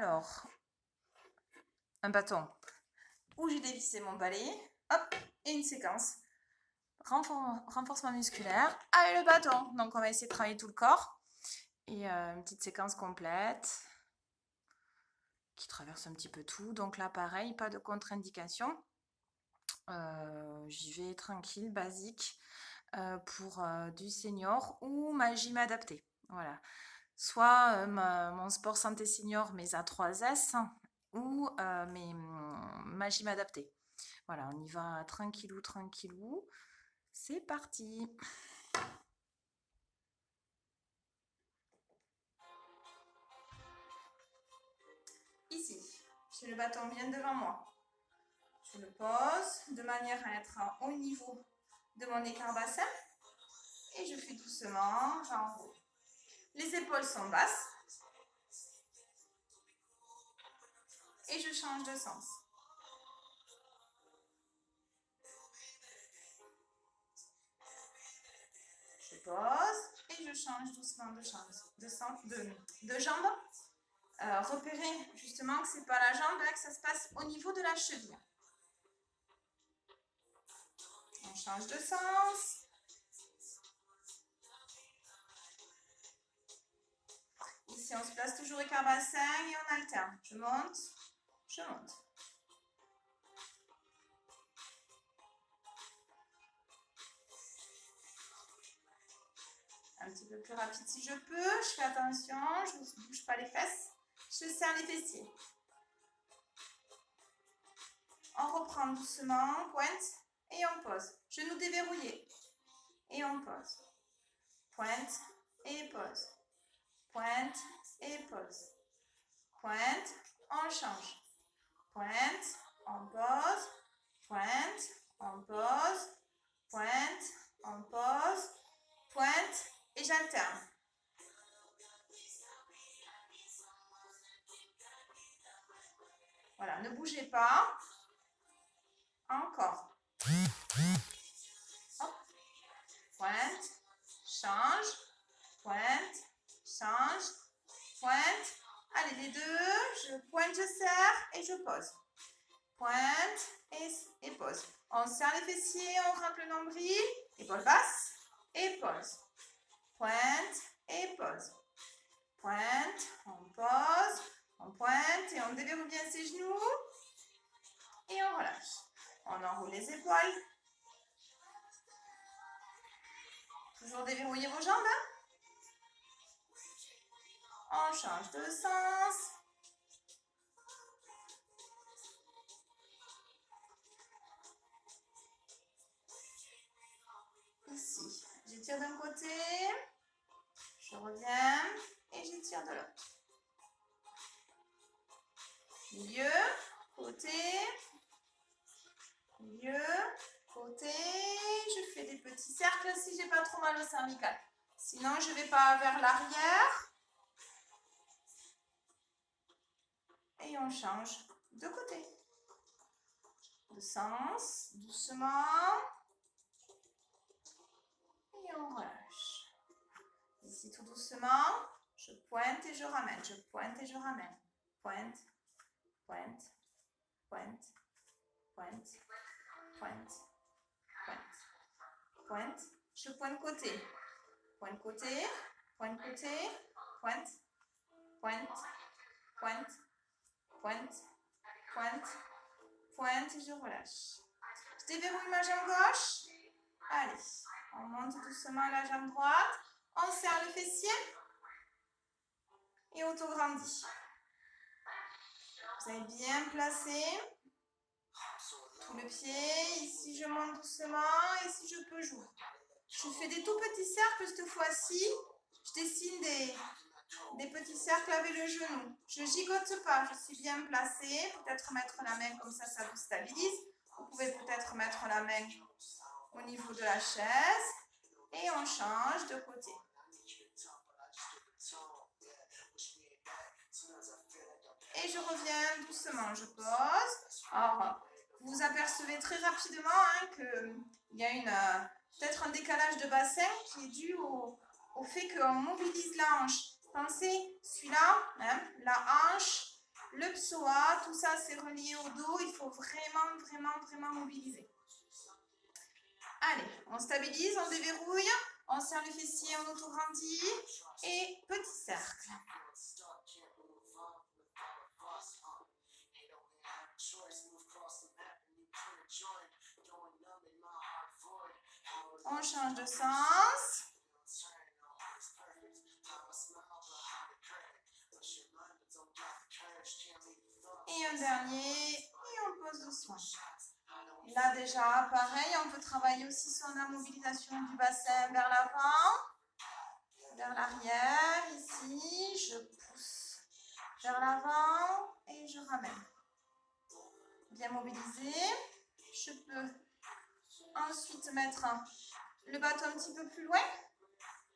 Alors, un bâton où j'ai dévissé mon balai, hop, et une séquence. Renforcement musculaire avec le bâton. Donc, on va essayer de travailler tout le corps. Et une petite séquence complète qui traverse un petit peu tout. Donc là, pareil, pas de contre-indication. J'y vais tranquille, basique, pour du senior ou ma gym adaptée. Voilà. Soit mon sport santé senior, mes A3S, ou ma gym adaptée. Voilà, on y va tranquillou, tranquillou. C'est parti. Ici, j'ai le bâton bien devant moi. Je le pose de manière à être au niveau de mon écart bassin. Et je fais doucement, j'enroule. Les épaules sont basses. Et je change de sens. Je pose et je change doucement de jambe. Repérez justement que ce n'est pas la jambe, que ça se passe au niveau de la cheville. On change de sens. Ici, on se place toujours écart bassin et on alterne. Je monte, je monte. Un petit peu plus rapide si je peux. Je fais attention, je ne bouge pas les fesses. Je serre les fessiers. On reprend doucement, pointe et on pose. Genoux déverrouillés. Et on pose. Pointe et pose. Pointe et pose. Pointe, on change. Pointe, on pose. Pointe, on pose. Pointe, on pose. Pointe et j'alterne. Voilà, ne bougez pas. Encore. Hop. Pointe, change, pointe, change, pointe. Allez, les deux, je pointe, je serre et je pose. Pointe et pose. On serre les fessiers, on grimpe le nombril, épaule basse et pose. Pointe et pose. Pointe, on pointe et on déverrouille bien ses genoux et on relâche. On enroule les épaules. Toujours déverrouiller vos jambes. On change de sens. Ici, j'étire d'un côté, je reviens et j'étire de l'autre. Milieu, côté, milieu, côté. Je fais des petits cercles si j'ai pas trop mal au cervical. Sinon, je vais pas vers l'arrière. Et on change de côté. De sens, doucement. Et on relâche. Ici, tout doucement, je pointe et je ramène. Je pointe et je ramène. Pointe, pointe, pointe, pointe, pointe, pointe, pointe. Je pointe côté. Pointe côté, pointe côté, pointe, pointe, pointe, pointe, pointe, pointe et je relâche. Je déverrouille ma jambe gauche. Allez, on monte doucement la jambe droite. On serre le fessier et auto-grandit. Vous avez bien placé tout le pied. Ici, je monte doucement et si je peux, j'ouvre. Je fais des tout petits cercles cette fois-ci. Je dessine des petits cercles avec le genou. Je gigote pas, je suis bien placée. Peut-être mettre la main comme ça, ça vous stabilise. Vous pouvez peut-être mettre la main au niveau de la chaise. Et on change de côté. Et je reviens doucement, je pose. Alors, vous vous apercevez très rapidement qu'il y a peut-être un décalage de bassin qui est dû au fait qu'on mobilise la hanche. Pensez, celui-là, la hanche le psoas, tout ça c'est relié au dos, il faut vraiment, vraiment, vraiment mobiliser. Allez, on stabilise, on déverrouille, on serre le fessier, on autograndit et petit cercle. On change de sens. Et un dernier, et on pose doucement. Là déjà, pareil, on peut travailler aussi sur la mobilisation du bassin vers l'avant, vers l'arrière, ici, je pousse vers l'avant et je ramène. Bien mobilisé. Je peux ensuite mettre le bâton un petit peu plus loin.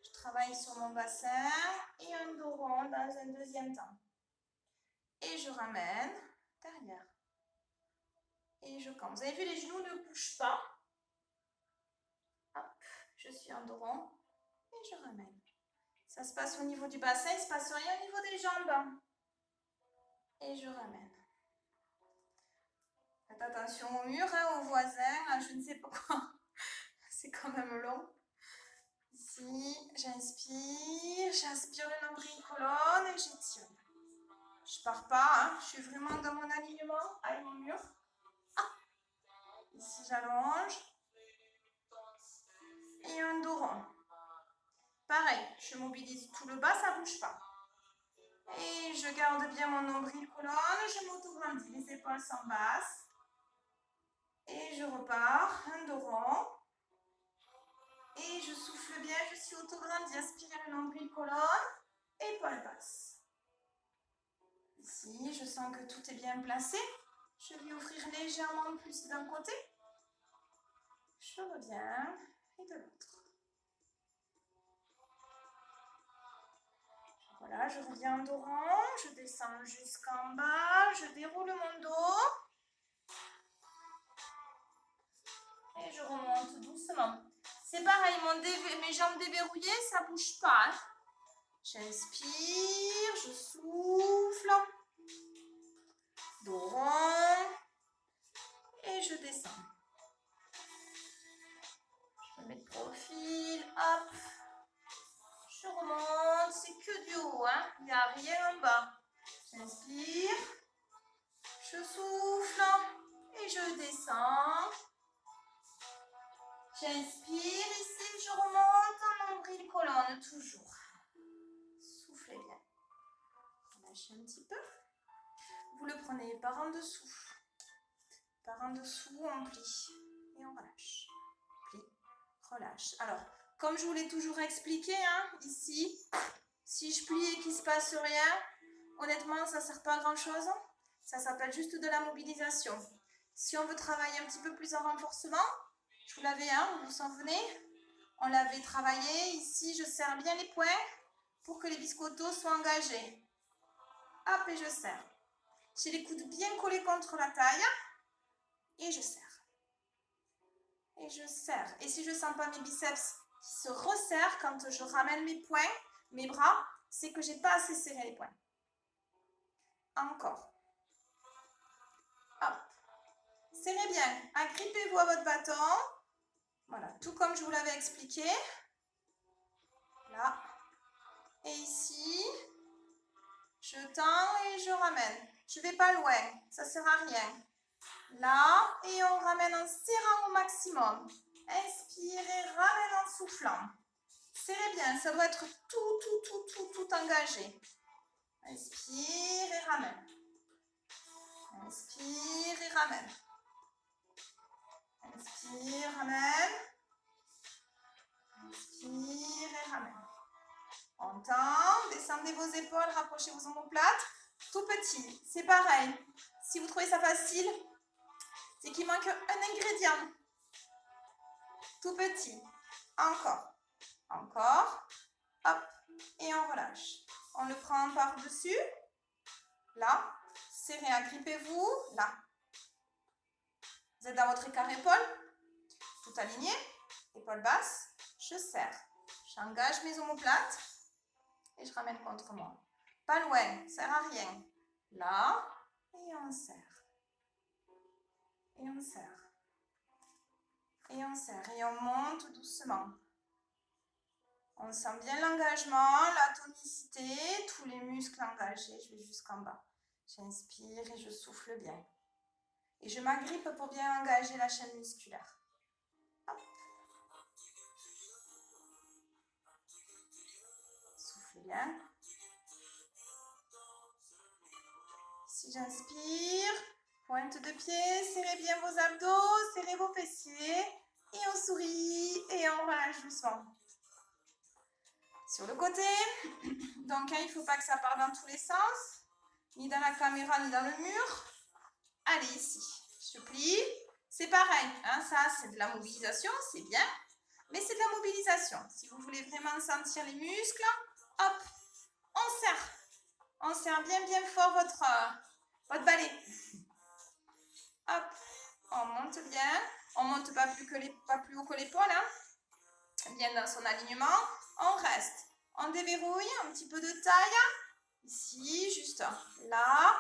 Je travaille sur mon bassin et un dos rond dans un deuxième temps. Et je ramène derrière. Et je campe. Vous avez vu, les genoux ne bougent pas. Hop, je suis en dos rond et je ramène. Ça se passe au niveau du bassin, il ne se passe rien au niveau des jambes. Et je ramène. Faites attention au mur, hein, aux voisins, je ne sais pas quoi. C'est quand même long. Ici, j'inspire le nombril colonne et j'étire. Je pars pas, hein, je suis vraiment dans mon alignement avec mon mur. Ah. Ici, j'allonge. Et un dos rond. Pareil, je mobilise tout le bas, ça ne bouge pas. Et je garde bien mon nombril colonne, je m'auto-grandis, les épaules s'embassent. Et je repars, un dos rond. Et je souffle bien, je suis auto-grandie, aspirez le nombril colonne, épaules basses. Ici, je sens que tout est bien placé. Je vais ouvrir légèrement plus d'un côté. Je reviens et de l'autre. Voilà, je reviens en dos rond, je descends jusqu'en bas, je déroule mon dos. Et je remonte doucement. C'est pareil, mes jambes déverrouillées, ça ne bouge pas. Hein. J'inspire, je souffle. Dos rond. Et je descends. Je me mets de profil, hop. Je remonte, c'est que du haut, hein. Il n'y a rien en bas. J'inspire, je souffle et je descends. J'inspire ici, je remonte en nombril colonne, toujours. Soufflez bien. Lâchez un petit peu. Vous le prenez par en dessous. Par en dessous, on plie. Et on relâche. Plie, relâche. Alors, comme je vous l'ai toujours expliqué, hein, ici, si je plie et qu'il ne se passe rien, honnêtement, ça ne sert pas à grand chose. Ça s'appelle juste de la mobilisation. Si on veut travailler un petit peu plus en renforcement, je vous l'avais, hein, vous vous en souvenez? On l'avait travaillé. Ici, je serre bien les poings pour que les biscottos soient engagés. Hop, et je serre. J'ai les coudes bien collés contre la taille. Et je serre. Et je serre. Et si je ne sens pas mes biceps qui se resserrent quand je ramène mes poings, mes bras, c'est que je n'ai pas assez serré les poings. Encore. Hop. Serrez bien. Agrippez-vous à votre bâton. Voilà, tout comme je vous l'avais expliqué. Là. Et ici, je tends et je ramène. Je ne vais pas loin, ça ne sert à rien. Là, et on ramène en serrant au maximum. Inspirez, ramène en soufflant. Serrez bien, ça doit être tout engagé. Inspire et ramène. Inspire et ramène. Inspire, ramène. Inspire et ramène. On tend, descendez vos épaules, rapprochez vos omoplates. Tout petit, c'est pareil. Si vous trouvez ça facile, c'est qu'il manque un ingrédient. Tout petit. Encore. Encore. Hop. Et on relâche. On le prend par-dessus. Là. Serrez, agrippez-vous. Là. Vous êtes dans votre écart épaule. Tout aligné. Épaule basse. Je serre. J'engage mes omoplates. Et je ramène contre moi. Pas loin. Ça ne sert à rien. Là. Et on serre. Et on serre. Et on serre. Et on monte doucement. On sent bien l'engagement, la tonicité, tous les muscles engagés. Je vais jusqu'en bas. J'inspire et je souffle bien. Et je m'agrippe pour bien engager la chaîne musculaire. Hop. Souffle bien. Si j'inspire, pointe de pied, serrez bien vos abdos, serrez vos fessiers. Et on sourit et on relâche doucement. Sur le côté, donc il ne faut pas que ça parte dans tous les sens, ni dans la caméra, ni dans le mur. Allez, ici, je plie. C'est pareil, hein, ça c'est de la mobilisation, c'est bien, mais c'est de la mobilisation. Si vous voulez vraiment sentir les muscles, hop, on serre. On serre bien bien fort votre balai. Hop, on monte bien. On monte pas plus haut que l'épaule, hein. Bien dans son alignement. On reste. On déverrouille un petit peu de taille. Ici, juste là.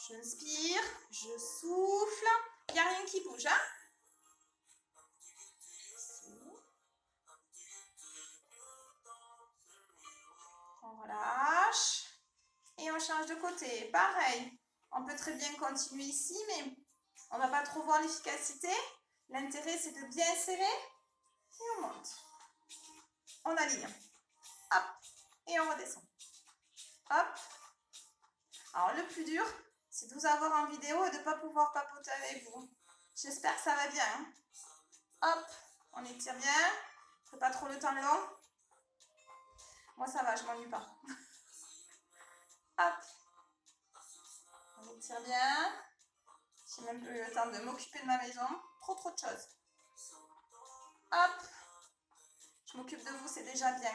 J'inspire, je souffle. Il n'y a rien qui bouge, hein. Ici. On relâche. Et on change de côté. Pareil. On peut très bien continuer ici, mais on ne va pas trop voir l'efficacité. L'intérêt, c'est de bien serrer. Et on monte. On aligne. Hop. Et on redescend. Hop. Alors, le plus dur, c'est de vous avoir en vidéo et de ne pas pouvoir papoter avec vous. J'espère que ça va bien. Hein. Hop. On étire bien. On ne fait pas trop le temps long. Moi, ça va, je ne m'ennuie pas. Hop. On étire bien. J'ai même pas eu le temps de m'occuper de ma maison. Trop de choses. Hop. Je m'occupe de vous, c'est déjà bien.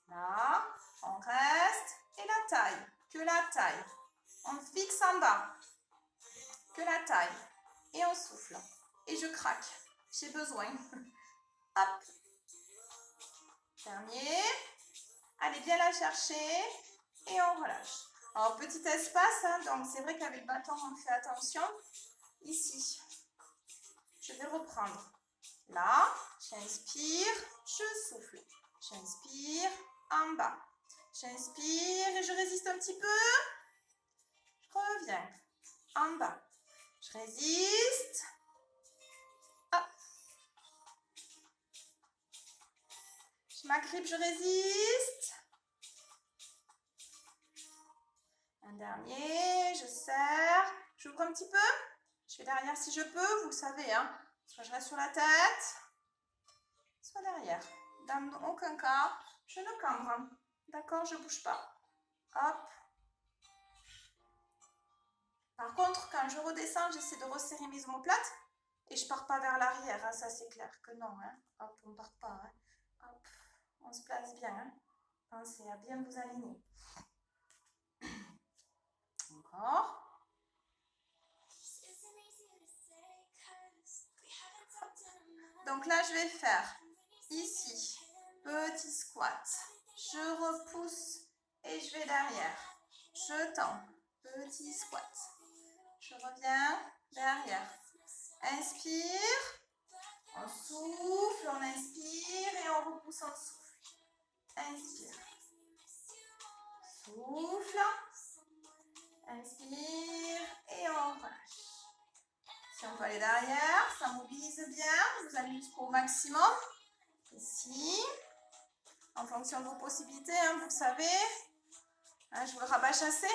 Là, on reste. Et la taille. Que la taille. On fixe en bas. Que la taille. Et on souffle. Et je craque. J'ai besoin. Hop. Dernier. Allez bien la chercher. Et on relâche. Alors, petit espace. Hein, donc, c'est vrai qu'avec le bâton, on fait attention. Ici. Je vais reprendre. Là, j'inspire, je souffle. J'inspire, en bas. J'inspire et je résiste un petit peu. Je reviens, en bas. Je résiste. Hop. Je m'agrippe, je résiste. Un dernier, je serre. J'ouvre un petit peu. Je vais derrière si je peux, vous le savez, hein. Soit je reste sur la tête, soit derrière. Dans aucun cas, je ne cambre. D'accord, je ne bouge pas. Hop. Par contre, quand je redescends, j'essaie de resserrer mes omoplates et je ne pars pas vers l'arrière. Hein. Ça, c'est clair que non. Hein. Hop, on ne part pas. Hein. Hop, on se place bien. Hein. Pensez à bien vous aligner. Encore. Donc là, je vais faire ici, petit squat. Je repousse et je vais derrière. Je tends, petit squat. Je reviens derrière. Inspire, on souffle, on inspire et on repousse, on souffle. Inspire, souffle, inspire et on relâche. Si on peut aller derrière, ça mobilise bien. Vous allez jusqu'au maximum. Ici, en fonction de vos possibilités, hein, vous le savez. Hein, je vous le rabâche assez.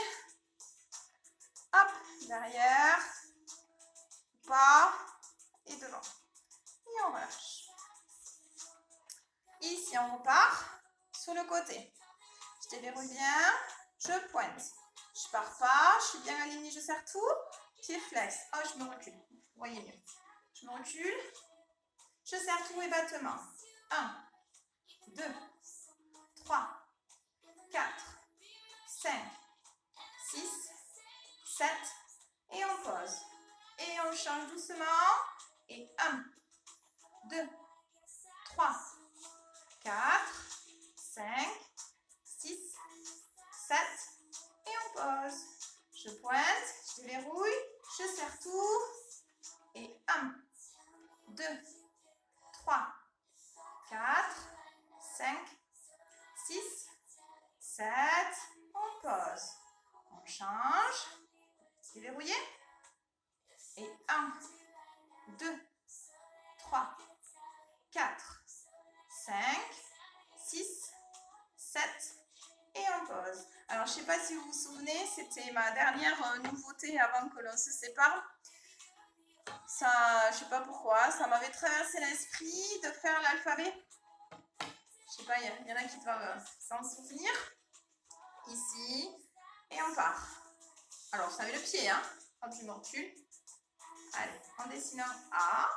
Hop, derrière, bas et devant. Et on relâche. Ici, on repart sur le côté. Je déverrouille bien, je pointe. Je ne pars pas, je suis bien alignée, je serre tout. Pied flex. Oh, je me recule. Vous voyez mieux. Je me recule. Je serre tous mes battements. 1, 2, 3, 4, 5, 6, 7. Et on pose. Et on change doucement. Et 1, 2, 3, 4, 5, 6, 7. Et on pose. Je pointe, je déverrouille, je serre tout. Et 1, 2, 3, 4, 5, 6, 7. On pose. On change. Déverrouiller. Et 1, 2, 3, 4, 5, 6, 7. Et on pose. Alors, je ne sais pas si vous vous souvenez, c'était ma dernière nouveauté avant que l'on se sépare. Ça, je ne sais pas pourquoi, ça m'avait traversé l'esprit de faire l'alphabet. Je ne sais pas, il y en a qui doivent s'en souvenir. Ici, et on part. Alors, ça met le pied, hein, quand tu m'entules. Allez, en dessinant A,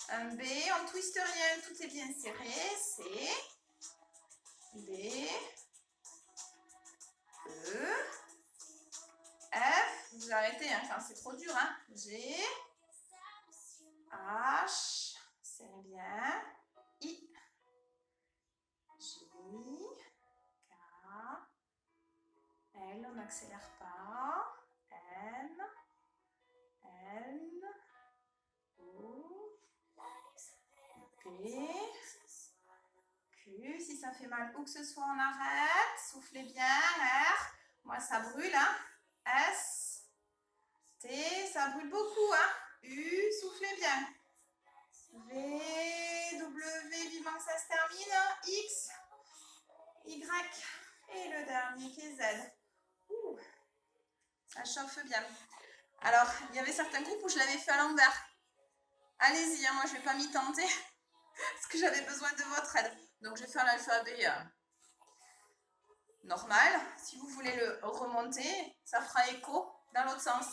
un B, on twiste rien, tout est bien serré. C, B, E, F, vous arrêtez hein, quand c'est trop dur, hein. G, H, serrez bien, I, J, K, L, on n'accélère pas, M, N, O, P, Q, si ça fait mal où que ce soit on arrête, soufflez bien, R, moi ça brûle, hein. S, T, ça brûle beaucoup, hein. U, soufflez bien. V, W, vivement que ça se termine. X, Y. Et le dernier qui est Z. Ouh, ça chauffe bien. Alors, il y avait certains groupes où je l'avais fait à l'envers. Allez-y, hein, moi je ne vais pas m'y tenter. Parce que j'avais besoin de votre aide. Donc je vais faire l'alphabet normal. Si vous voulez le remonter, ça fera écho dans l'autre sens.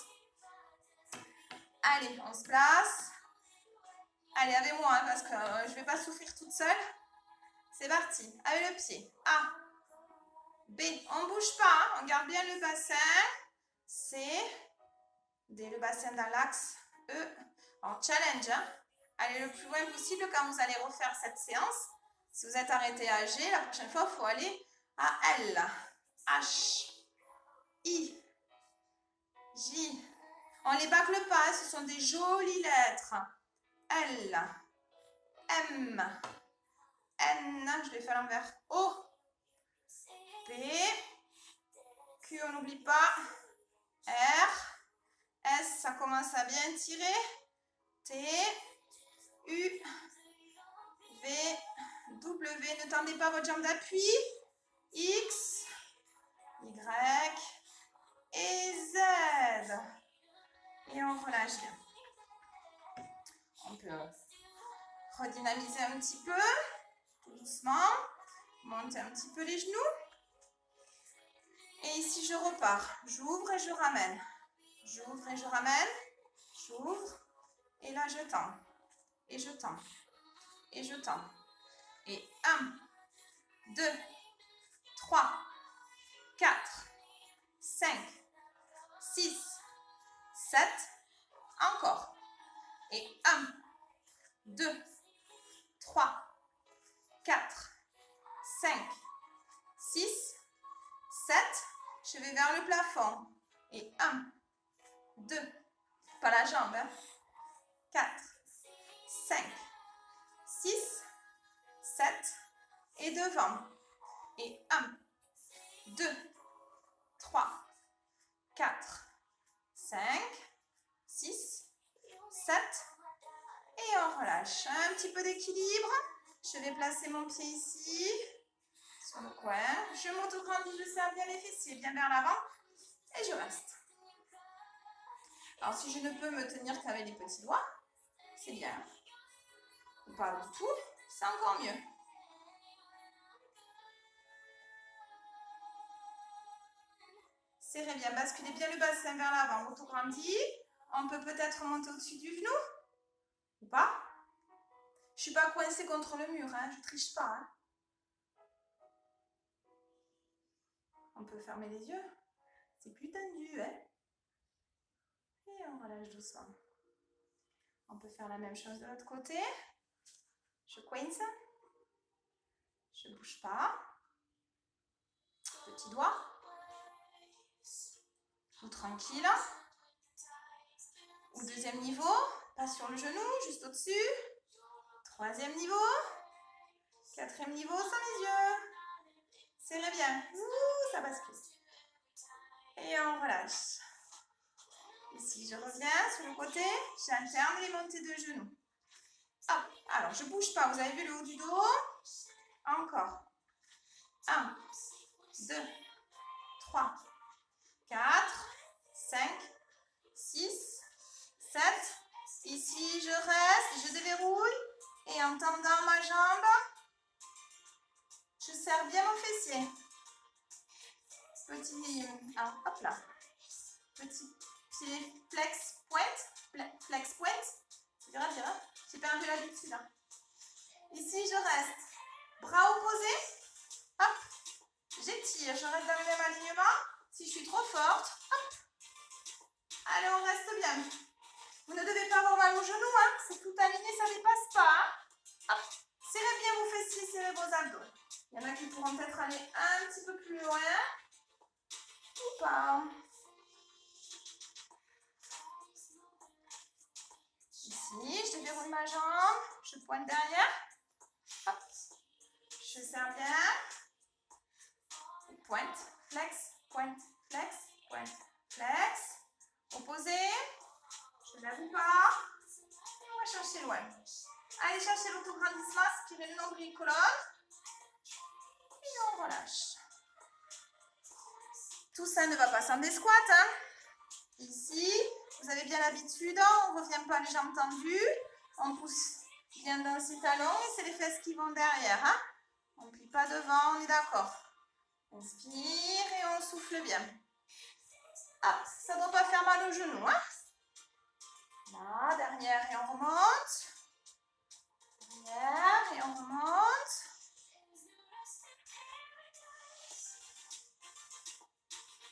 Allez, on se place. Allez, avec moi, hein, parce que je ne vais pas souffrir toute seule. C'est parti. Avec le pied. A, B. On ne bouge pas, hein, on garde bien le bassin. C, D, le bassin dans l'axe. E, en challenge. Hein. Allez le plus loin possible quand vous allez refaire cette séance. Si vous êtes arrêté à G, la prochaine fois, il faut aller à L. H, I, J. On ne les bâcle pas, ce sont des jolies lettres. L, M, N, je l'ai fait à l'envers. O, P, Q, on n'oublie pas. R, S, ça commence à bien tirer. T, U, V, W, ne tendez pas votre jambe d'appui. X, Y et Z. Et on relâche bien. On peut redynamiser un petit peu, tout doucement. Monter un petit peu les genoux. Et ici, je repars. J'ouvre et je ramène. J'ouvre et je ramène. J'ouvre. Et là, je tends. Et je tends. Et je tends. Et 1, 2, 3, 4, 5, 6, 7. Encore. Et 1, 2, 3, 4, 5, 6, 7. Je vais vers le plafond. Et 1, 2, pas la jambe, hein. 4, 5, 6, 7. Et devant. Et 1, 2, 3, 4, 5, 6, 7. Et on relâche. Un petit peu d'équilibre. Je vais placer mon pied ici, sur le coin. Je m'auto-grandis, je serre bien les fessiers, bien vers l'avant. Et je reste. Alors, si je ne peux me tenir qu'avec les petits doigts, c'est bien. Ou pas du tout, c'est encore mieux. Serrez bien, basculez bien le bassin vers l'avant, auto-grandis. On peut peut-être monter au-dessus du genou. Ou pas. Je ne suis pas coincée contre le mur, hein, je ne triche pas. Hein. On peut fermer les yeux. C'est plus tendu, hein. Et on relâche doucement. On peut faire la même chose de l'autre côté. Je coince. Je ne bouge pas. Petit doigt. Ou tranquille. Ou deuxième niveau, pas sur le genou, juste au-dessus. Troisième niveau. Quatrième niveau, sans les yeux. Serrez bien. Ouh, ça bascule. Et on relâche. Ici, je reviens sur le côté. J'alterne les montées de genoux. Hop. Alors, je ne bouge pas. Vous avez vu le haut du dos? Encore. 1, 2, 3, 4, 5, 6, 7. Ici, je reste, je déverrouille. Et en tendant ma jambe, je serre bien mon fessier. Petit, hop là. Petit pied flex pointe. Flex pointe. C'est grave, j'ai perdu l'habitude. Hein. Ici, je reste. Bras opposés. Hop. J'étire, je reste dans le même alignement. Si je suis trop forte, hop. Allez, on reste bien. Vous ne devez pas avoir mal au genou, hein. C'est tout aligné, ça ne dépasse pas. Hein. Hop. Serrez bien vos fessiers, serrez vos abdos. Il y en a qui pourront peut-être aller un petit peu plus loin. Ou pas. Ici, je déverrouille ma jambe. Je pointe derrière. Hop. Je serre bien. Pointe, flex, pointe, flex, pointe, flex. Opposé. Je ne l'avoue pas. Et on va chercher loin. Allez chercher l'autograndissement, aspirez le nombril colonne. Et on relâche. Tout ça ne va pas sans des squats. Hein. Ici, vous avez bien l'habitude. On ne revient pas les jambes tendues. On pousse bien dans ses talons et c'est les fesses qui vont derrière. Hein. On ne plie pas devant, on est d'accord. Inspire et on souffle bien. Ah, ça ne doit pas faire mal au genou. Hein. Là, dernière et on remonte. Dernière et on remonte.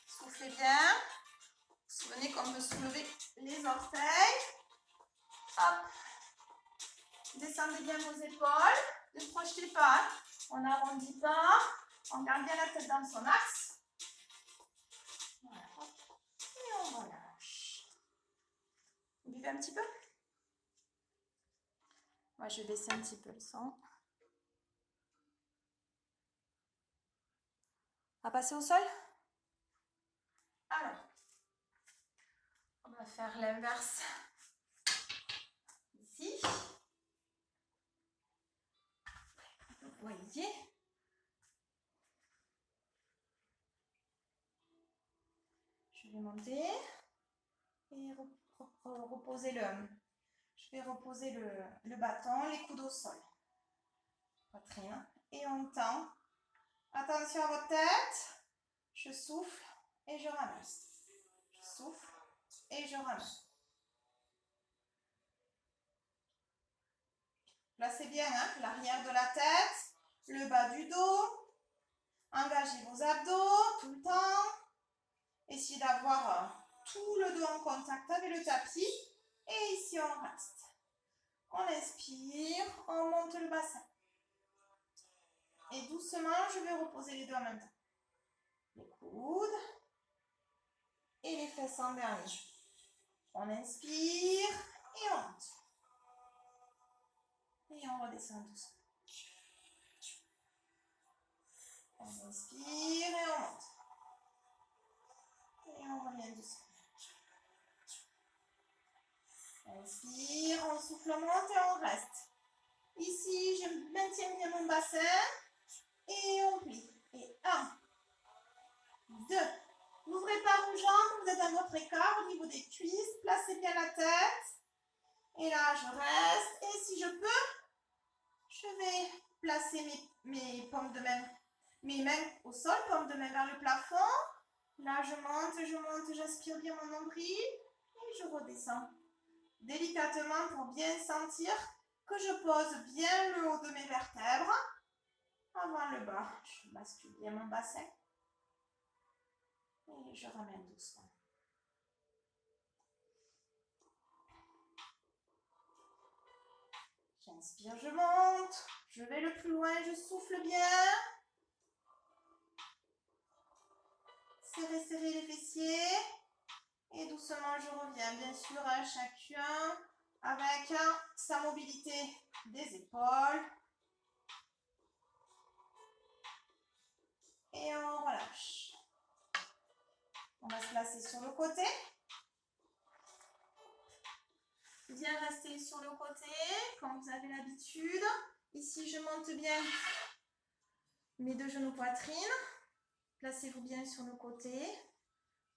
Soufflez bien. Vous vous souvenez qu'on peut soulever les orteils. Hop. Descendez bien vos épaules. Ne projetez pas. Hein. On n'arrondit pas. On garde bien la tête dans son axe. Voilà. Et on relâche. Vous buvez un petit peu? Moi, je vais baisser un petit peu le son. On va passer au sol? Alors, on va faire l'inverse. Ici. Vous voyez. Je vais monter et reposer je vais reposer le bâton, les coudes au sol. Poitrine. Et on tend. Attention à votre tête. Je souffle et je ramène. Je souffle et je ramène. Placez bien hein, l'arrière de la tête, le bas du dos. Engagez vos abdos tout le temps. Essayez d'avoir tout le dos en contact avec le tapis. Et ici, on reste. On inspire, on monte le bassin. Et doucement, je vais reposer les deux en même temps. Les coudes et les fesses en dernier. On inspire et on monte. Et on redescend doucement. On inspire et on monte. Et on revient doucement. Inspire, on souffle, on monte et on reste. Ici, je maintiens bien mon bassin. Et on plie. Et 1, 2. N'ouvrez pas vos jambes, vous êtes à votre écart au niveau des cuisses. Placez bien la tête. Et là, je reste. Et si je peux, je vais placer mes paumes de main, mes mains au sol, paumes de main vers le plafond. Là, je monte, j'aspire bien mon nombril. Et je redescends délicatement pour bien sentir que je pose bien le haut de mes vertèbres. Avant le bas, je bascule bien mon bassin. Et je ramène doucement. J'inspire, je monte. Je vais le plus loin, je souffle bien. Serrez les fessiers. doucement, je reviens bien sûr à chacun avec sa mobilité des épaules. Et on relâche. On va se placer sur le côté. Bien rester sur le côté, comme vous avez l'habitude. Ici, je monte bien mes deux genoux poitrine. Placez-vous bien sur le côté.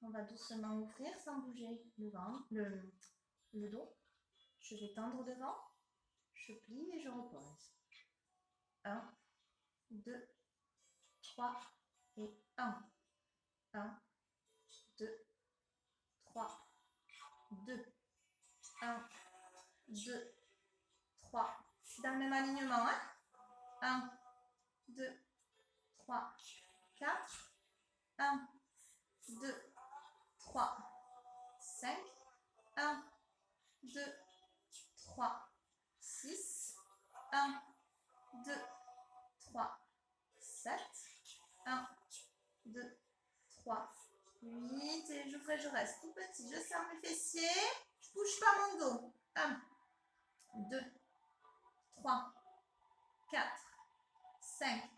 On va doucement ouvrir sans bouger le dos. Je vais tendre devant. Je plie et je repose. 1, 2, 3 et 1. 1, 2, 3, 2. 1, 2, 3. Je suis dans le même alignement. 1, 2, 3, 4. 1, 2, 3, 5. 1, 2, 3, 6. 1, 2, 3, 7. 1, 2, 3, 8. Et je reste tout petit. Je serre mes fessiers. Je ne bouge pas mon dos. 1, 2, 3, 4, 5,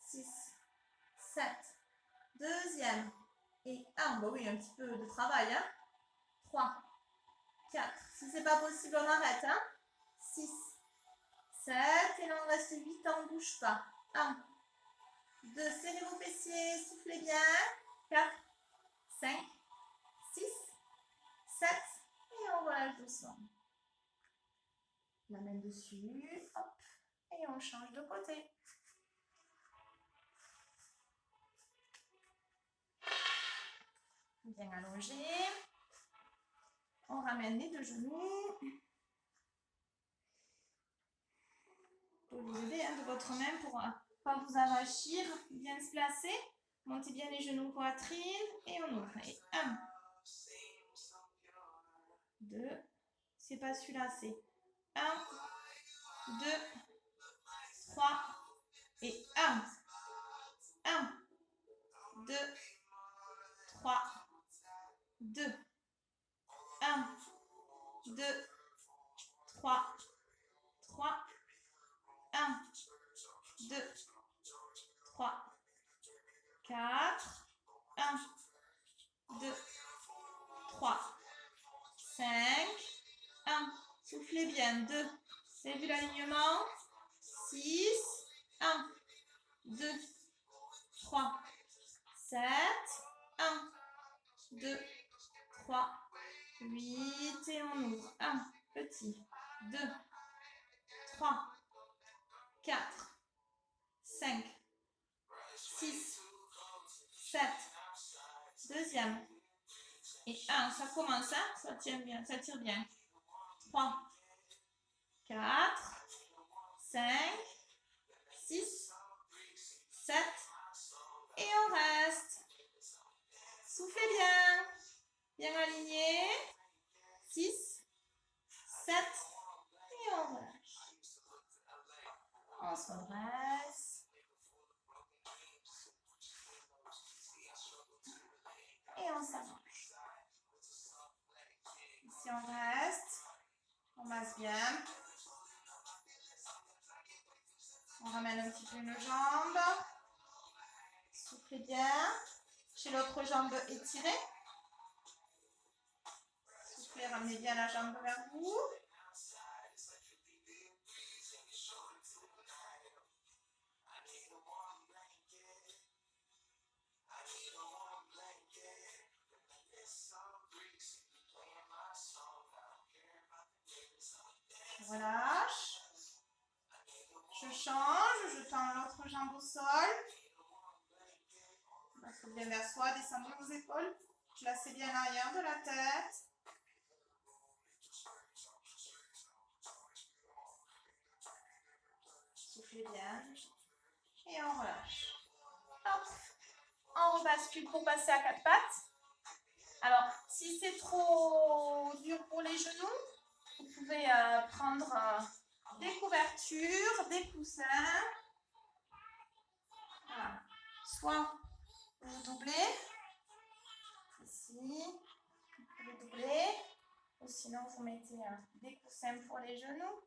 6, 7. Deuxième. Et 1. Bon oui, un petit peu de travail. 3, 4. Si ce n'est pas possible, on arrête. 6, 7. Et là, on reste 8. On ne bouge pas. 1, 2. Serrez vos fessiers. Soufflez bien. 4, 5, 6, 7. Et on relâche doucement. La main dessus. Hop. Et on change de côté. Bien allongé. On ramène les deux genoux. Vous pouvez vous aider de votre main pour ne pas vous avachir. Bien se placer. Montez bien les genoux poitrine. Et on ouvre. Et 1, 2. C'est pas celui-là, c'est 1, 2, 3 et 1. 1, 2, 3, 2. 1, 2, 3, 3. 1, 2, 3, 4. 1, 2, 3, 5. 1. Soufflez bien. 2. Vous avez vu l'alignement? 6. 1, 2, 3, 7. 1, 2, 3, 8. Et on ouvre. 1. Petit. 2, 3, 4, 5, 6, 7. Deuxième. Et 1. Ça commence. Ça tient bien. Ça tire bien. 3, 4, 5, 6, 7. Et on reste. Soufflez bien. Bien aligné. 6, 7. Et on relâche. On se redresse. Et on s'allonge. Ici on reste. On masse bien. On ramène un petit peu nos jambes. Soufflez bien. Chez l'autre jambe étirée. Soufflez, ramenez bien la jambe vers vous. Je relâche. Je change. Je tends l'autre jambe au sol. Soufflez vers soi. Descendez vos épaules. Placez bien l'arrière de la tête. Soufflez bien. Et on relâche. Hop. On rebascule pour passer à 4 pattes. Alors, si c'est trop dur pour les genoux, vous pouvez prendre des couvertures, des coussins. Voilà. Soit vous doublez, ici, vous pouvez Sinon, vous mettez des coussins pour les genoux.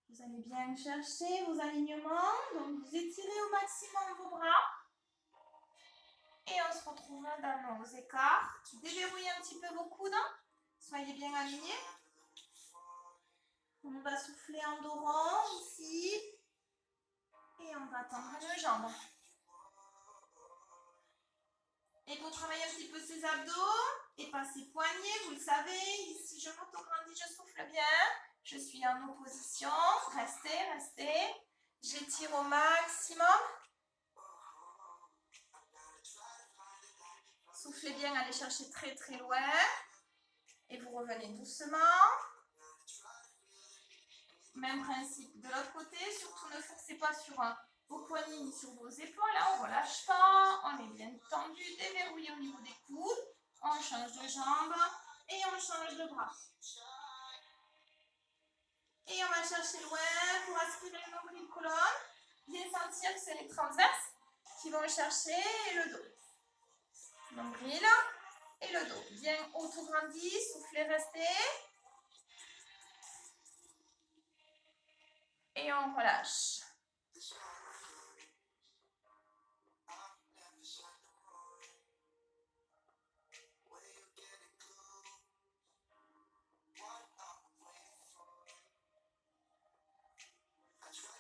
Vous allez bien chercher vos alignements. Donc, vous étirez au maximum vos bras. Et on se retrouve dans nos écarts. Déverrouillez un petit peu vos coudes. Soyez bien alignés. On va souffler en dos rond ici. Et on va tendre nos jambes. Et pour travailler un petit peu ses abdos et pas ses poignets, vous le savez, ici je m'autograndis, je souffle bien. Je suis en opposition. Restez, restez. J'étire au maximum. Soufflez bien, allez chercher très très loin. Et vous revenez doucement. Même principe de l'autre côté. Surtout ne forcez pas sur vos poignets ni sur vos épaules. Là, on ne relâche pas. On est bien tendu, déverrouillé au niveau des coudes. On change de jambe et on change de bras. Et on va chercher loin pour aspirer le nombril colonne. Bien sentir que c'est les transverses qui vont chercher le dos. Nombril et le dos. Bien autograndi, soufflez, restez. Et on relâche.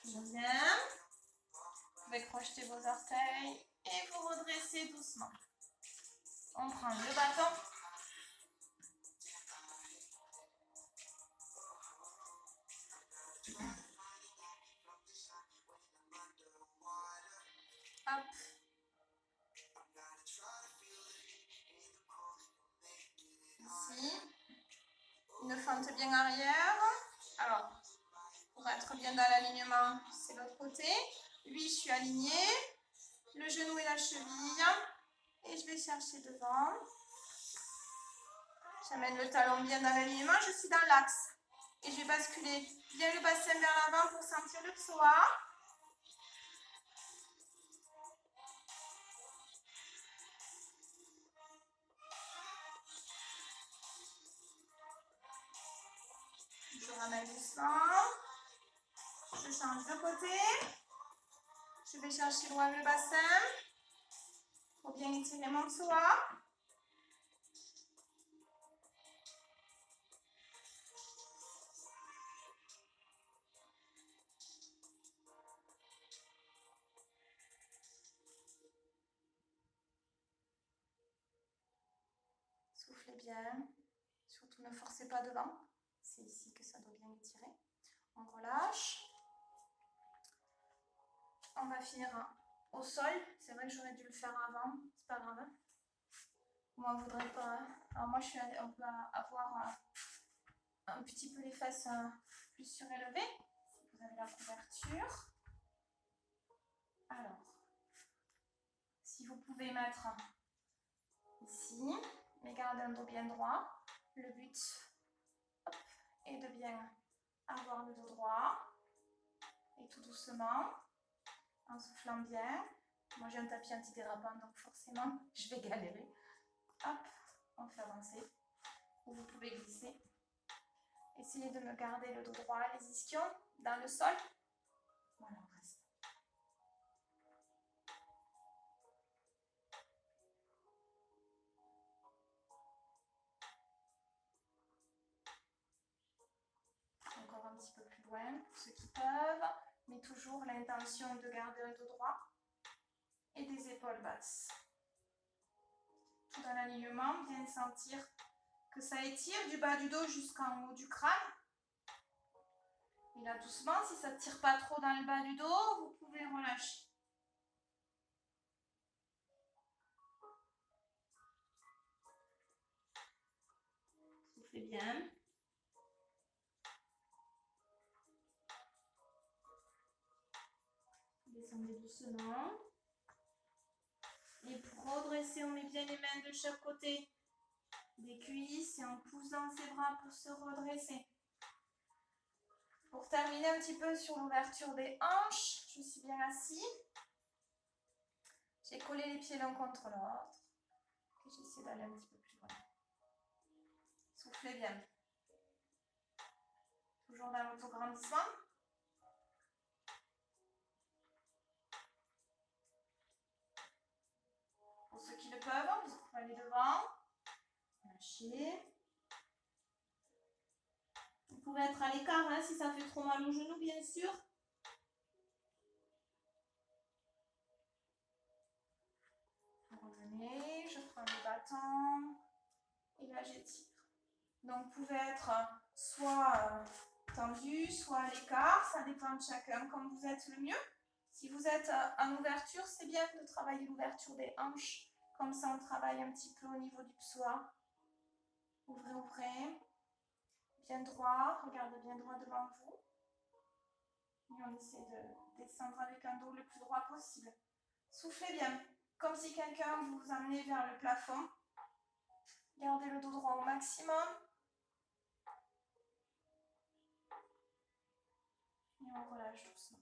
Bien. Vous pouvez crocheter vos orteils et vous redresser doucement. On prend le bâton. Hop. Ici. Une fente bien arrière. Alors, pour être bien dans l'alignement, c'est l'autre côté. Lui, je suis alignée. Le genou et la cheville. Et je vais chercher devant. J'amène le talon bien dans l'alignement. Je suis dans l'axe. Et je vais basculer bien le bassin vers l'avant pour sentir le psoas. Je ramène doucement. Je change de côté. Je vais chercher loin le bassin pour bien étirer mon psoas. Soufflez bien. Surtout ne forcez pas devant. C'est ici que ça doit bien étirer. On relâche. On va finir au sol. C'est vrai que j'aurais dû le faire avant. C'est pas grave. Moi, on voudrait pas. Alors moi, on peut avoir un petit peu les fesses plus surélevées. Si vous avez la couverture. Alors, si vous pouvez mettre ici, mais gardez un dos bien droit. Le but est de bien avoir le dos droit. Et tout doucement, en soufflant bien. Moi, j'ai un tapis antidérapant, donc forcément, je vais galérer. Hop, on fait avancer. Ou vous pouvez glisser. Essayez de me garder le dos droit, les ischions dans le sol. Voilà, on reste. Encore un petit peu plus loin, pour ceux qui peuvent, mais toujours l'intention de garder un dos droit et des épaules basses. Tout dans l'alignement, bien sentir que ça étire du bas du dos jusqu'en haut du crâne. Et là, doucement, si ça ne tire pas trop dans le bas du dos, vous pouvez relâcher. Soufflez bien. Descendez doucement. Et pour redresser, on met bien les mains de chaque côté des cuisses et on pousse dans ses bras pour se redresser. Pour terminer un petit peu sur l'ouverture des hanches, je suis bien assis. J'ai collé les pieds l'un contre l'autre. Et j'essaie d'aller un petit peu plus loin. Soufflez bien. Toujours dans l'autograndissement. Pour ceux qui le peuvent, vous pouvez aller devant. Lâchez. Vous pouvez être à l'écart hein, si ça fait trop mal au genou, bien sûr. Revenez, je prends le bâton et là j'étire. Donc vous pouvez être soit tendu, soit à l'écart, ça dépend de chacun comme vous êtes le mieux. Si vous êtes en ouverture, c'est bien de travailler l'ouverture des hanches. Comme ça, on travaille un petit peu au niveau du psoas. Ouvrez, ouvrez. Bien droit, regardez bien droit devant vous. Et on essaie de descendre avec un dos le plus droit possible. Soufflez bien, comme si quelqu'un vous amenait vers le plafond. Gardez le dos droit au maximum. Et on relâche doucement.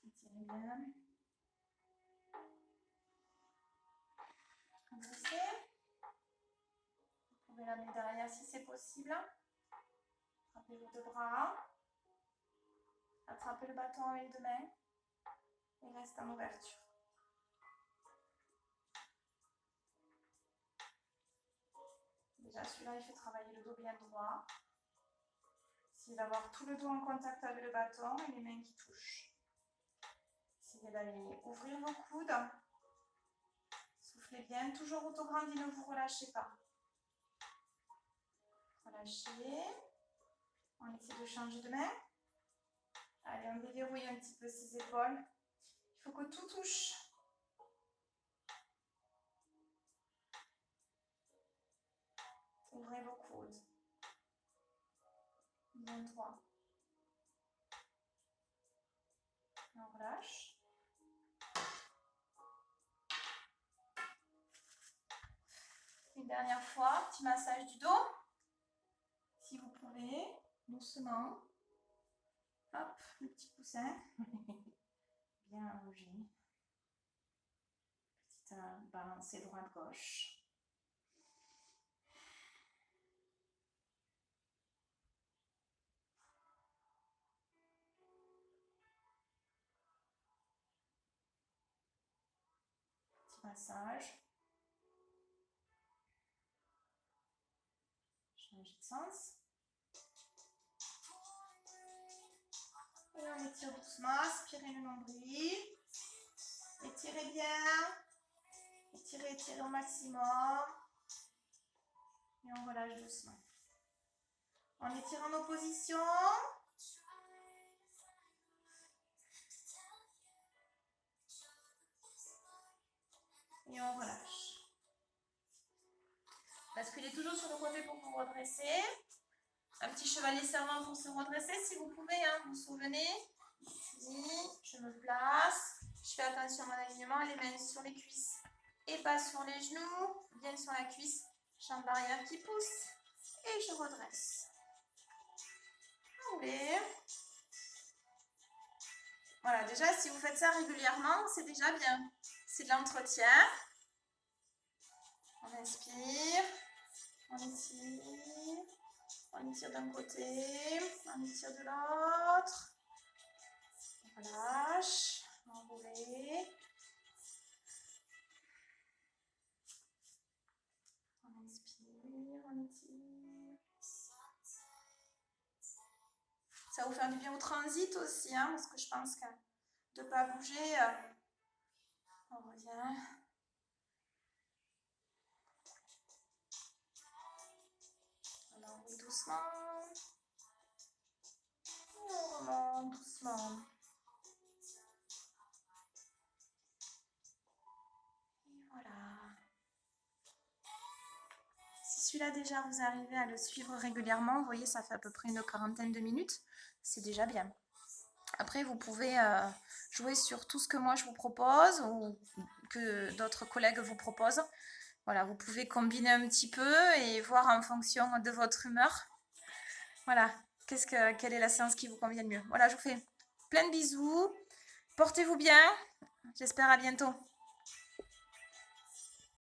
Étirez bien. Redressez. Vous pouvez l'amener derrière si c'est possible. Attrapez vos deux bras. Attrapez le bâton avec les deux mains. Et restez en ouverture. Déjà, celui-là, il fait travailler le dos bien droit. Essayez d'avoir tout le dos en contact avec le bâton et les mains qui touchent. Essayez d'aller ouvrir vos coudes. Soufflez bien. Toujours autograndi, ne vous relâchez pas. Relâchez. On essaie de changer de main. Allez, on déverrouille un petit peu ses épaules. Il faut que tout touche. Ouvrez vos coudes. Bien droit. Et on relâche. Une dernière fois, petit massage du dos. Si vous pouvez, doucement. Hop, le petit coussin. Bien allongé. Petite balancée droite-gauche. Petit massage. Changer de sens. Et on étire doucement, aspirez le nombril. Étirez bien. Étirez, étirez au maximum. Et on relâche doucement. On étire en opposition. Et on relâche. Basculez toujours sur le côté pour vous redresser. Un petit chevalier servant pour se redresser si vous pouvez, hein, vous vous souvenez. Ici, je me place. Je fais attention à mon alignement, les mains sur les cuisses et pas sur les genoux. Bien sur la cuisse, jambe arrière qui pousse. Et je redresse. Allez. Voilà, déjà si vous faites ça régulièrement, c'est déjà bien. C'est de l'entretien. On inspire. On étire. On étire d'un côté. On étire de l'autre. On relâche. Enroulez. On inspire. On étire. Ça va vous faire du bien au transit aussi, hein, parce que je pense que de ne pas bouger, on revient. On enroule doucement. Et on remonte doucement. Et voilà. Si celui-là déjà vous arrivez à le suivre régulièrement, vous voyez, ça fait à peu près une quarantaine de minutes. C'est déjà bien. Après, vous pouvez jouer sur tout ce que moi je vous propose ou que d'autres collègues vous proposent. Voilà, vous pouvez combiner un petit peu et voir en fonction de votre humeur. Voilà, quelle est la séance qui vous convient le mieux. Voilà, je vous fais plein de bisous. Portez-vous bien. J'espère à bientôt.